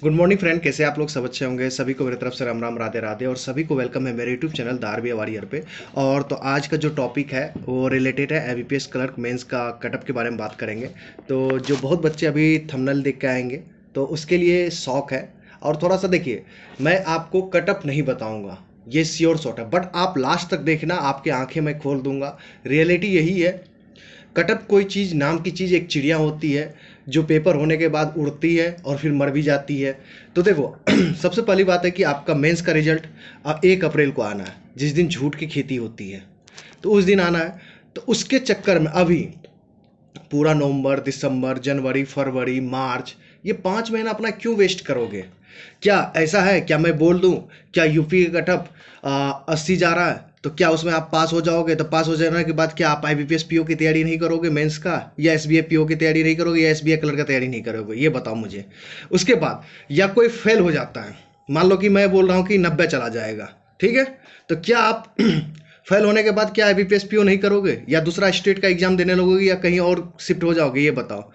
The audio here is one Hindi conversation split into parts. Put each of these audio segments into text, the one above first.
गुड मॉर्निंग फ्रेंड, कैसे आप लोग? सब अच्छे होंगे। सभी को मेरी तरफ से राम राम, राधे राधे, और सभी को वेलकम है मेरे YouTube channel the RBI warrior पे। और तो आज का जो टॉपिक है वो रिलेटेड है एबीपीएस क्लर्क मेंस का कटअप के बारे में बात करेंगे। तो जो बहुत बच्चे अभी थंबनेल देख के आएंगे तो उसके लिए शौक है। और थोड़ा सा देखिए, मैं आपको कटअप नहीं बताऊंगा, ये श्योर शॉट है, बट आप लास्ट तक देखना, आपकी आंखें मैं खोल दूंगा। रियलिटी यही है। कटअप कोई चीज़, नाम की चीज़ एक चिड़िया होती है जो पेपर होने के बाद उड़ती है और फिर मर भी जाती है। तो देखो सबसे पहली बात है कि आपका मेंस का रिजल्ट 1 अप्रैल को आना है, जिस दिन झूठ की खेती होती है, तो उस दिन आना है। तो उसके चक्कर में अभी पूरा नवंबर, दिसंबर, जनवरी, फरवरी, मार्च, ये 5 महीना अपना क्यों वेस्ट करोगे? क्या ऐसा है, क्या मैं बोल दूं, क्या यूपी का कटअप 80 जा रहा है तो क्या उसमें आप पास हो जाओगे? तो पास हो जाने के बाद क्या आप आईबीपीएस पीओ की तैयारी नहीं करोगे मेंस का, या एसबीआई पीओ की तैयारी नहीं करोगे, या एसबीआई क्लर्क का तैयारी नहीं करोगे? ये बताओ मुझे। उसके बाद या कोई फेल हो जाता है, मान लो कि मैं बोल रहा हूँ कि 90 चला जाएगा, ठीक है, तो क्या आप फेल होने के बाद क्या आईबीपीएस पीओ नहीं करोगे, या दूसरा स्टेट का एग्जाम देने लगोगे, या कहीं और शिफ्ट हो जाओगे? ये बताओ।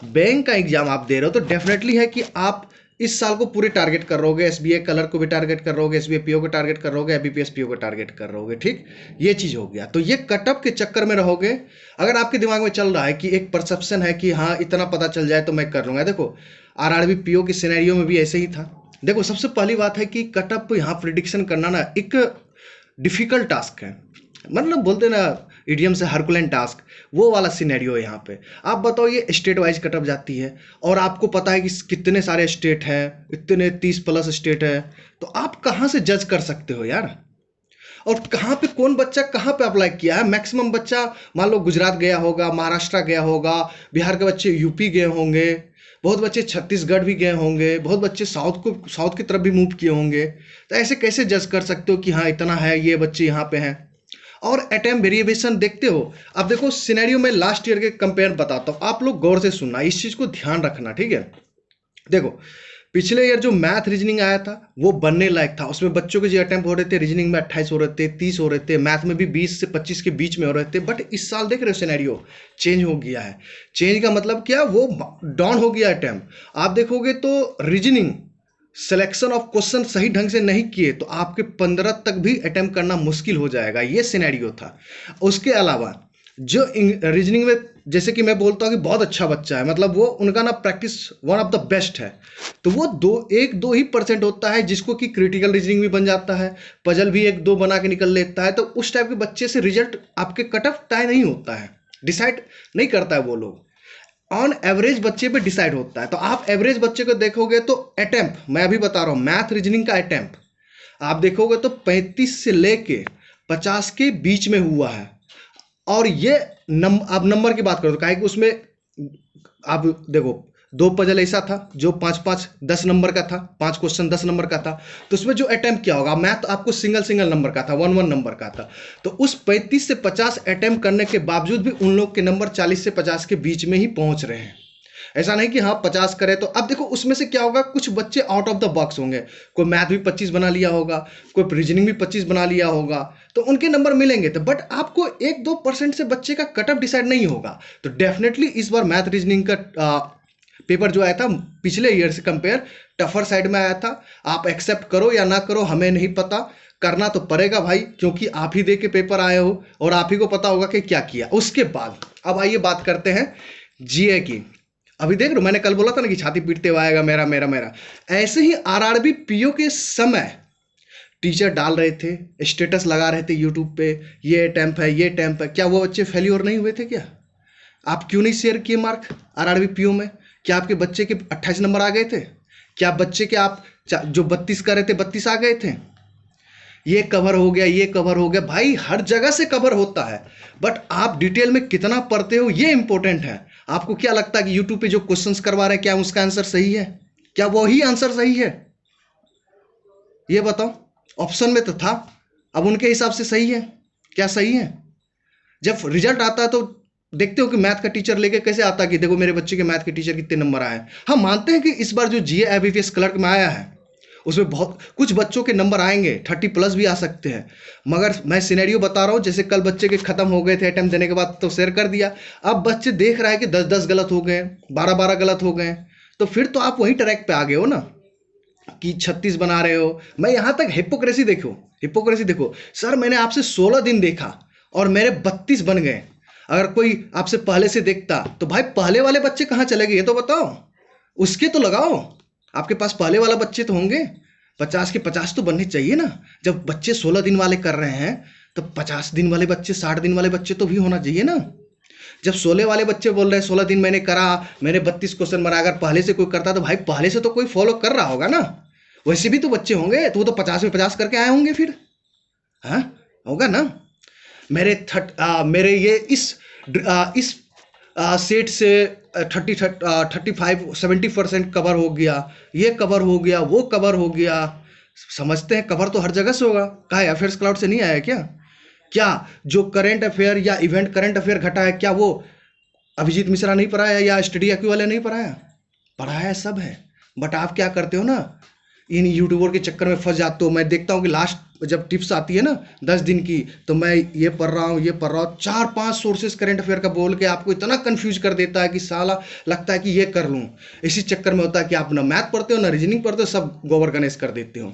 बैंक का एग्जाम आप दे रहे हो तो डेफिनेटली है कि आप इस साल को पूरे टारगेट कर रहोगे, एसबीआई कलर को भी टारगेट कर रहोगे, एसबीआई पीओ को टारगेट कर रहोगे, एबीपीएस पीओ को टारगेट कर रहोगे, ठीक। ये चीज हो गया। तो ये कटअप के चक्कर में रहोगे। अगर आपके दिमाग में चल रहा है कि एक परसेप्शन है कि हाँ इतना पता चल जाए तो मैं कर लूंगा, देखो आरआरबी पीओ के सिनेरियो में भी ऐसे ही था। देखो सबसे पहली बात है कि कटअप यहाँ प्रिडिक्शन करना ना एक डिफिकल्ट टास्क है, मतलब बोलते ना इडियम से हरकुलेन टास्क, वो वाला सिनेरियो है यहाँ पे। आप बताओ, ये स्टेट वाइज कटअप जाती है और आपको पता है कि कितने सारे स्टेट हैं, इतने 30+ स्टेट है, तो आप कहाँ से जज कर सकते हो यार? और कहाँ पे कौन बच्चा कहाँ पे अप्लाई किया है? मैक्सिमम बच्चा मान लो गुजरात गया होगा, महाराष्ट्र गया होगा, बिहार के बच्चे यूपी गए होंगे, बहुत बच्चे छत्तीसगढ़ भी गए होंगे, बहुत बच्चे साउथ की तरफ भी मूव किए होंगे। तो ऐसे कैसे जज कर सकते हो कि हाँ इतना है, ये बच्चे यहाँ पे हैं? और अटेम्प्ट वेरिएशन देखते हो। अब देखो सिनेरियो में लास्ट ईयर के कंपेयर बताता हूँ, आप लोग गौर से सुनना, इस चीज को ध्यान रखना, ठीक है। देखो पिछले ईयर जो मैथ रीजनिंग आया था वो बनने लायक था, उसमें बच्चों के जो अटेम्प्ट हो रहे थे रीजनिंग में 28 हो रहे थे, 30 हो रहे थे, मैथ में भी 20 से 25 के बीच में हो रहे थे। बट इस साल देख रहे हो सिनेरियो चेंज हो गया है। चेंज का मतलब क्या, वो डाउन हो गया अटेम्प्ट। आप देखोगे तो रीजनिंग सिलेक्शन ऑफ क्वेश्चन सही ढंग से नहीं किए तो आपके 15 तक भी अटेम्प्ट करना मुश्किल हो जाएगा, ये सिनेरियो था। उसके अलावा जो रीजनिंग में, जैसे कि मैं बोलता हूँ कि बहुत अच्छा बच्चा है, मतलब वो उनका ना practice one of the best है, तो वो 1-2 ही% होता है जिसको कि क्रिटिकल रीजनिंग भी बन जाता है, पजल भी 1-2 बना के निकल लेता है। तो उस टाइप के बच्चे से रिजल्ट आपके कट ऑफ तय नहीं होता है, डिसाइड नहीं करता है वो लोग, ऑन एवरेज बच्चे पे डिसाइड होता है। तो आप एवरेज बच्चे को देखोगे तो अटेम्प्ट, मैं अभी बता रहा हूँ मैथ रीजनिंग का अटेम्प्ट आप देखोगे तो 35 से लेके 50 के बीच में हुआ है। और ये अब नंबर की बात करो तो काहे कि उसमें आप देखो, 2 पजल ऐसा था जो 5-5 10 नंबर का था, 5 क्वेश्चन 10 नंबर का था, तो उसमें जो अटेम्प्ट किया होगा, मैथ आपको सिंगल सिंगल नंबर का था, 1-1 नंबर का था। तो उस 35 से 50 अटेम्प्ट करने के बावजूद भी उन लोग के नंबर 40 से 50 के बीच में ही पहुंच रहे हैं। ऐसा नहीं कि हाँ 50 करे तो। अब देखो उसमें से क्या होगा, कुछ बच्चे आउट ऑफ द बॉक्स होंगे, कोई मैथ भी 25 बना लिया होगा, कोई रीजनिंग भी 25 बना लिया होगा, तो उनके नंबर मिलेंगे। तो बट आपको 1-2% से बच्चे का कटअप डिसाइड नहीं होगा। तो डेफिनेटली इस बार मैथ रीजनिंग का पेपर जो आया था पिछले ईयर से कंपेयर टफर साइड में आया था। आप एक्सेप्ट करो या ना करो हमें नहीं पता, करना तो पड़ेगा भाई, क्योंकि आप ही दे के पेपर आए हो और आप ही को पता होगा कि क्या किया। उसके बाद अब आइए बात करते हैं जीए की। अभी देख लो, मैंने कल बोला था ना कि छाती पीटते हुए आएगा मेरा मेरा मेरा, ऐसे ही आरआरबी पीओ के समय टीचर डाल रहे थे, स्टेटस लगा रहे थे यूट्यूब पे, ये अटेम्प्ट है, ये अटेम्प्ट है। क्या वो बच्चे फेल्योर नहीं हुए थे? क्या आप क्यों नहीं शेयर किए मार्क आरआरबी पीओ में? क्या आपके बच्चे के 28 नंबर आ गए थे? क्या बच्चे के आप जो 32 कर रहे थे 32 आ गए थे? ये कवर हो गया, ये कवर हो गया, भाई हर जगह से कवर होता है, बट आप डिटेल में कितना पढ़ते हो ये इंपॉर्टेंट है। आपको क्या लगता है कि यूट्यूब पे जो क्वेश्चंस करवा रहे हैं क्या उसका आंसर सही है? क्या वही आंसर सही है? ये बताओ। ऑप्शन में तो था, अब उनके हिसाब से सही है? क्या सही है? जब रिजल्ट आता है तो देखते हो कि मैथ का टीचर लेके कैसे आता है कि देखो मेरे बच्चे के मैथ के टीचर कितने नंबर आए हैं। हम मानते हैं कि इस बार जो जीए एबीपीएस क्लर्क में आया है उसमें बहुत कुछ बच्चों के नंबर आएंगे, 30+ भी आ सकते हैं, मगर मैं सिनेरियो बता रहा हूँ, जैसे कल बच्चे के खत्म हो गए थे अटेम्प्ट देने के बाद तो शेयर कर दिया। अब बच्चे देख रहा है कि 10-10 गलत हो गए, 12-12 गलत हो गए, तो फिर तो आप वही ट्रैक पे आ गए हो ना। कि 36 बना रहे हो। मैं यहाँ तक हिपोक्रेसी देखो, हिपोक्रेसी देखो सर, मैंने आपसे 16 दिन देखा और मेरे 32 बन गए। अगर कोई आपसे पहले से देखता तो भाई पहले वाले बच्चे कहाँ चले गए ये तो बताओ, उसके तो लगाओ। आपके पास पहले वाला बच्चे तो होंगे, 50 के 50 तो बनने चाहिए ना। जब बच्चे 16 दिन वाले कर रहे हैं तो 50 दिन वाले बच्चे, 60 दिन वाले बच्चे तो भी होना चाहिए ना। जब 16 वाले बच्चे बोल रहे हैं 16 दिन मैंने करा, मैंने 32 क्वेश्चन बना, अगर पहले से कोई करता तो भाई पहले से तो कोई फॉलो कर रहा होगा ना। वैसे भी तो बच्चे होंगे तो वो तो 50 में 50 करके आए होंगे फिर, हाँ होगा ना। मेरे ये इस सेट से 35-70% कवर हो गया, ये कवर हो गया, वो कवर हो गया। समझते हैं कवर तो हर जगह से होगा, कहा अफेयर्स क्लाउड से नहीं आया क्या? क्या जो करंट अफेयर या इवेंट करंट अफेयर घटा है, क्या वो अभिजीत मिश्रा नहीं पढ़ाया या स्टडी IQ वाले नहीं पढ़ाया? पढ़ाया सब है। बट आप क्या करते हो ना, इन यूट्यूबर के चक्कर में फंस जाते हो। मैं देखता हूँ कि लास्ट जब टिप्स आती है ना 10 दिन की, तो मैं ये पढ़ रहा हूँ, ये पढ़ रहा हूँ, 4-5 सोर्सेस करंट अफेयर का बोल के आपको इतना कंफ्यूज कर देता है कि साला लगता है कि ये कर लूँ। इसी चक्कर में होता है कि आप ना मैथ पढ़ते हो ना रीजनिंग पढ़ते हो, सब गोबर गणेश कर देते हो।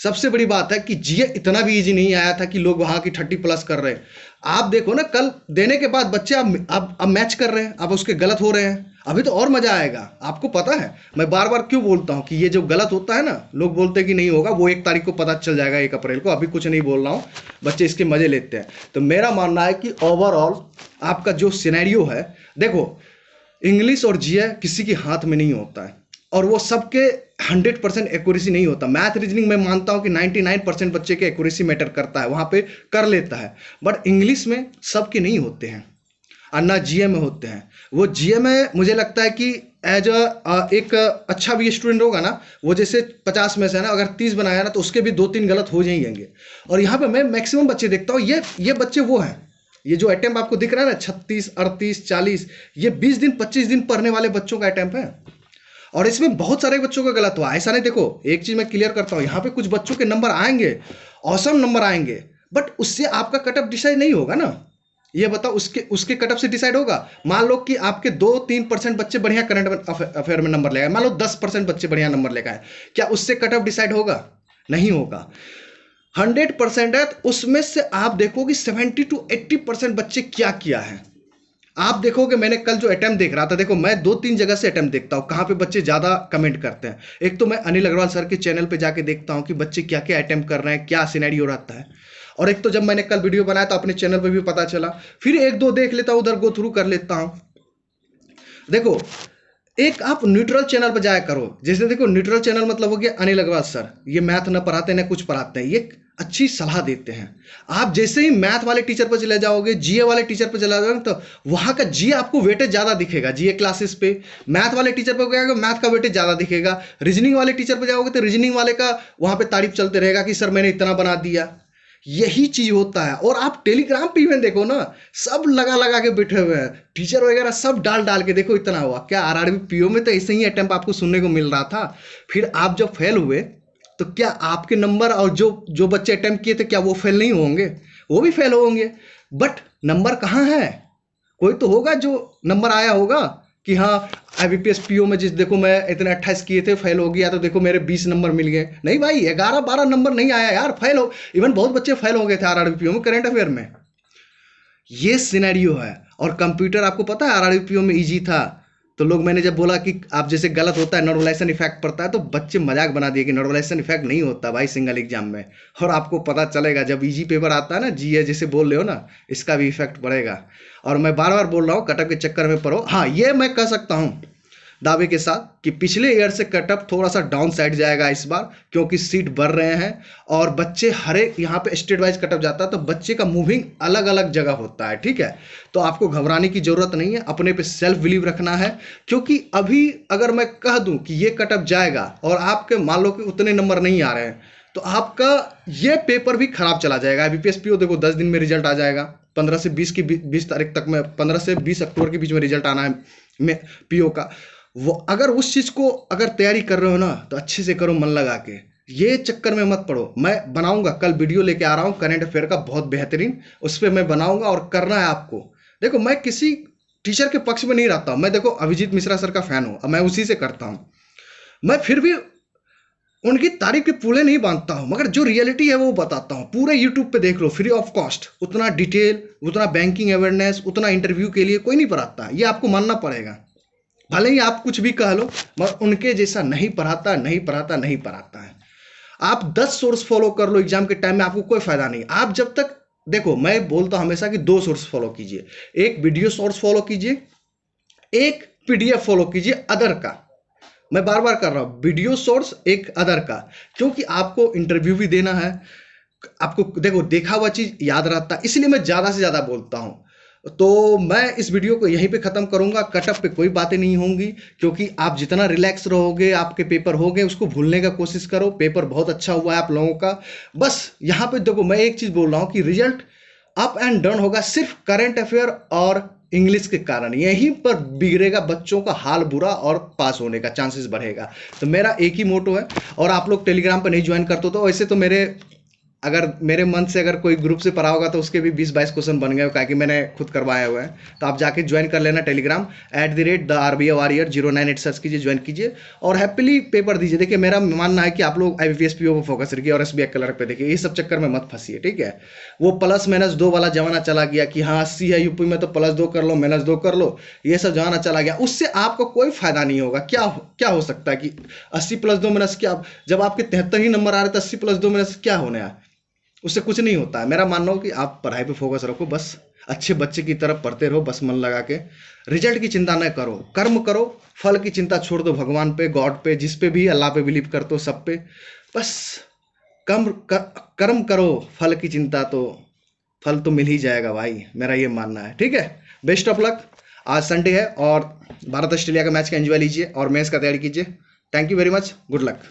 सबसे बड़ी बात है कि जीए इतना भी इजी नहीं आया था कि लोग वहां की 30+ कर रहे हैं। आप देखो ना, कल देने के बाद बच्चे अब मैच कर रहे हैं, अब उसके गलत हो रहे हैं। अभी तो और मजा आएगा। आपको पता है मैं बार बार क्यों बोलता हूं कि ये जो गलत होता है ना, लोग बोलते हैं कि नहीं होगा, वो 1 तारीख को पता चल जाएगा, 1 अप्रैल को। अभी कुछ नहीं बोल रहा हूं, बच्चे इसके मजे लेते हैं। तो मेरा मानना है कि ओवरऑल आपका जो सिनेरियो है, देखो इंग्लिश और जीए किसी के हाथ में नहीं होता है, और वो सबके 100% एक्यूरेसी नहीं होता। मैथ रीजनिंग में मानता हूं कि 99% बच्चे के एक्यूरेसी मैटर करता है, वहां पे कर लेता है। बट इंग्लिश में सबके नहीं होते हैं, और ना जीए में होते हैं। वो जीए में मुझे लगता है कि एज एक अच्छा भी स्टूडेंट होगा ना, वो जैसे 50 में से है ना, अगर 30 बनाया ना तो उसके भी 2-3 गलत हो जाएंगे। और यहाँ पे मैं मैक्सिमम बच्चे देखता हूँ, ये बच्चे वो हैं, ये जो अटेम्प्ट आपको दिख रहा है ना 36, 38, 40, ये 20 दिन 25 दिन पढ़ने वाले बच्चों का अटेम्प्ट है। और इसमें बहुत सारे बच्चों का गलत हुआ, ऐसा नहीं। देखो एक चीज मैं क्लियर करता हूँ, यहाँ पे कुछ बच्चों के नंबर आएंगे, औसम नंबर आएंगे, बट उससे आपका कटअप डिसाइड नहीं होगा ना। ये बताओ उसके उसके कटअप से डिसाइड होगा? मान लो कि आपके 2-3% बच्चे बढ़िया करंट अफेयर में नंबर लेगा, मान लो 10% बच्चे बढ़िया नंबर लेगा है, क्या उससे कटअप डिसाइड होगा? नहीं होगा। 100% है तो उसमें से आप देखो कि 70-80% बच्चे क्या किया है। आप देखोगे, मैंने कल जो अटेम्प्ट देख रहा था, देखो मैं 2-3 जगह से अटेम्प्ट देखता हूँ कहाँ पे बच्चे ज़्यादा कमेंट करते हैं। एक तो मैं अनिल अग्रवाल सर के चैनल पे जाके देखता हूँ कि बच्चे क्या क्या अटेम्प्ट कर रहे हैं, क्या सिनेरियो रहता है। और एक तो जब मैंने कल वीडियो बनाया तो अपने चैनल पे भी पता चला, फिर 1-2 देख लेता हूँ, उधर गो थ्रू कर लेता हूँ। देखो एक आप न्यूट्रल चैनल पर जाया करो। जैसे देखो न्यूट्रल चैनल मतलब हो गया अनिल अग्रवाल सर, ये मैथ ना पढ़ाते ना कुछ पढ़ाते हैं, ये अच्छी सलाह देते हैं। आप जैसे ही मैथ वाले टीचर पर चले जाओगे, जीए वाले टीचर पर चला जाओगे, तो वहां का जीए आपको वेटेज ज्यादा दिखेगा जीए क्लासेस पे। मैथ वाले टीचर पर गया मैथ का वेटेज ज्यादा दिखेगा। रीजनिंग वाले टीचर पर जाओगे तो रीजनिंग वाले का वहां पे तारीफ चलते रहेगा कि सर मैंने इतना बना दिया। यही चीज होता है। और आप टेलीग्राम पे इवेंट देखो ना, सब लगा लगा के बैठे हुए हैं, टीचर वगैरह सब डाल डाल के देखो इतना हुआ। क्या आरआरबी पीओ में तो ऐसे ही अटेम्प्ट आपको सुनने को मिल रहा था। फिर आप जब फेल हुए तो क्या आपके नंबर और जो जो बच्चे अटेम्प्ट किए थे क्या वो फेल नहीं होंगे? वो भी फेल होंगे। बट नंबर कहाँ है? कोई तो होगा जो नंबर आया होगा कि हाँ IBPS PO में जिस देखो मैं इतने 28 किए थे, फेल हो गया तो देखो मेरे 20 नंबर मिल गए। नहीं भाई, 11-12 नंबर नहीं आया यार, फेल हो। इवन बहुत बच्चे फेल हो गए थे RRB PO में करंट अफेयर में। ये सिनेरियो है। और कंप्यूटर आपको पता है RRB PO में इजी था, तो लोग, मैंने जब बोला कि आप जैसे गलत होता है नॉर्मलाइजेशन इफेक्ट पड़ता है, तो बच्चे मजाक बना दिए कि नॉर्मलाइजेशन इफेक्ट नहीं होता भाई सिंगल एग्जाम में। और आपको पता चलेगा जब इजी पेपर आता है ना, जीए जैसे बोल रहे हो ना, इसका भी इफेक्ट पड़ेगा। और मैं बार बार बोल रहा हूँ कटअप के चक्कर में पढ़ो। हाँ ये मैं कह सकता हूँ दावे के साथ कि पिछले ईयर से कटअप थोड़ा सा डाउन साइड जाएगा इस बार, क्योंकि सीट बढ़ रहे हैं और बच्चे हर एक यहाँ पे स्टेट वाइज कटअप जाता है, तो बच्चे का मूविंग अलग अलग जगह होता है। ठीक है, तो आपको घबराने की जरूरत नहीं है, अपने पे सेल्फ बिलीव रखना है। क्योंकि अभी अगर मैं कह दूं कि ये कटअप जाएगा और आपके मान लो कि उतने नंबर नहीं आ रहे हैं, तो आपका ये पेपर भी खराब चला जाएगा। IBPS PO देखो 10 दिन में रिजल्ट आ जाएगा, 15 से 20 तारीख तक में, 15 से 20 अक्टूबर के बीच में रिजल्ट आना है PO का। वो अगर उस चीज को अगर तैयारी कर रहे हो ना, तो अच्छे से करो, मन लगा के। ये चक्कर में मत पड़ो। मैं बनाऊंगा, कल वीडियो लेके आ रहा हूँ करंट अफेयर का बहुत बेहतरीन, उस पर मैं बनाऊंगा। और करना है आपको। देखो मैं किसी टीचर के पक्ष में नहीं रहता हूँ, मैं देखो अभिजीत मिश्रा सर का फैन हूँ, मैं उसी से करता हूँ। मैं फिर भी उनकी तारीफ के पुले नहीं बांधता हूँ, मगर जो रियलिटी है वो बताता हूँ। पूरे यूट्यूब पे देख लो, फ्री ऑफ कॉस्ट। उतना डिटेल, उतना बैंकिंग अवेयरनेस, उतना इंटरव्यू के लिए कोई नहीं पढ़ाता, ये आपको मानना पड़ेगा। भले ही आप कुछ भी कह लो, मगर उनके जैसा नहीं पढ़ाता, नहीं पढ़ाता, नहीं पढ़ाता है। आप 10 सोर्स फॉलो कर लो एग्जाम के टाइम में, आपको कोई फायदा नहीं। आप जब तक देखो, मैं बोलता हूं हमेशा कि 2 सोर्स फॉलो कीजिए। एक वीडियो सोर्स फॉलो कीजिए, एक पीडीएफ फॉलो कीजिए अदर का। मैं बार बार कर रहा हूं, वीडियो सोर्स एक अदर का, क्योंकि आपको इंटरव्यू भी देना है। आपको देखो देखा हुआ चीज याद रहता है, इसलिए मैं ज्यादा से ज्यादा बोलता हूं। तो मैं इस वीडियो को यहीं पे खत्म करूंगा। कटअप पे कोई बातें नहीं होंगी, क्योंकि आप जितना रिलैक्स रहोगे, आपके पेपर हो गए, उसको भूलने का कोशिश करो। पेपर बहुत अच्छा हुआ है आप लोगों का। बस यहाँ पे देखो, मैं एक चीज बोल रहा हूँ कि रिजल्ट अप एंड डाउन होगा सिर्फ करंट अफेयर और इंग्लिश के कारण। यहीं पर बिगड़ेगा बच्चों का हाल बुरा, और पास होने का चांसेस बढ़ेगा। तो मेरा एक ही मोटो है। और आप लोग टेलीग्राम पर नहीं ज्वाइन करते तो वैसे तो अगर मेरे मन से अगर कोई ग्रुप से पढ़ा होगा तो उसके भी 20-22 क्वेश्चन बन गए, क्या कि मैंने खुद करवाया हुआ है। तो आप जाके ज्वाइन कर लेना टेलीग्राम @RBA Warrior 098 सर्च कीजिए, ज्वाइन कीजिए और हैप्पीली पेपर दीजिए। देखिए मेरा मानना है कि आप लोग IBPS PO पर फोकस रखिए और SBI क्लर्क पे देखिए, ये सब चक्कर में मत फंसिए, ठीक है। वो +-2 वाला जमाना चला गया कि हाँ 80 है यूपी में तो +2 कर लो, -2 कर लो, ये सब जमाना चला गया। उससे आपको कोई फायदा नहीं होगा। क्या हो सकता है कि 80 +2 माइनस क्या, जब आपके 73 ही नंबर आ रहे तो 80 +2 माइनस क्या होने है, उससे कुछ नहीं होता है। मेरा मानना हो कि आप पढ़ाई पे फोकस रखो, बस अच्छे बच्चे की तरफ पढ़ते रहो, बस मन लगा के। रिजल्ट की चिंता न करो, कर्म करो। फल की चिंता छोड़ दो भगवान पे, गॉड पे, जिस पे भी अल्लाह पे बिलीव करते हो, सब पे। बस कर्म करो, फल की चिंता तो फल तो मिल ही जाएगा भाई, मेरा ये मानना है, ठीक है। Best of luck. आज संडे है और भारत ऑस्ट्रेलिया का मैच का एंजॉय लीजिए और मैच का तैयारी कीजिए। Thank you very much, good luck.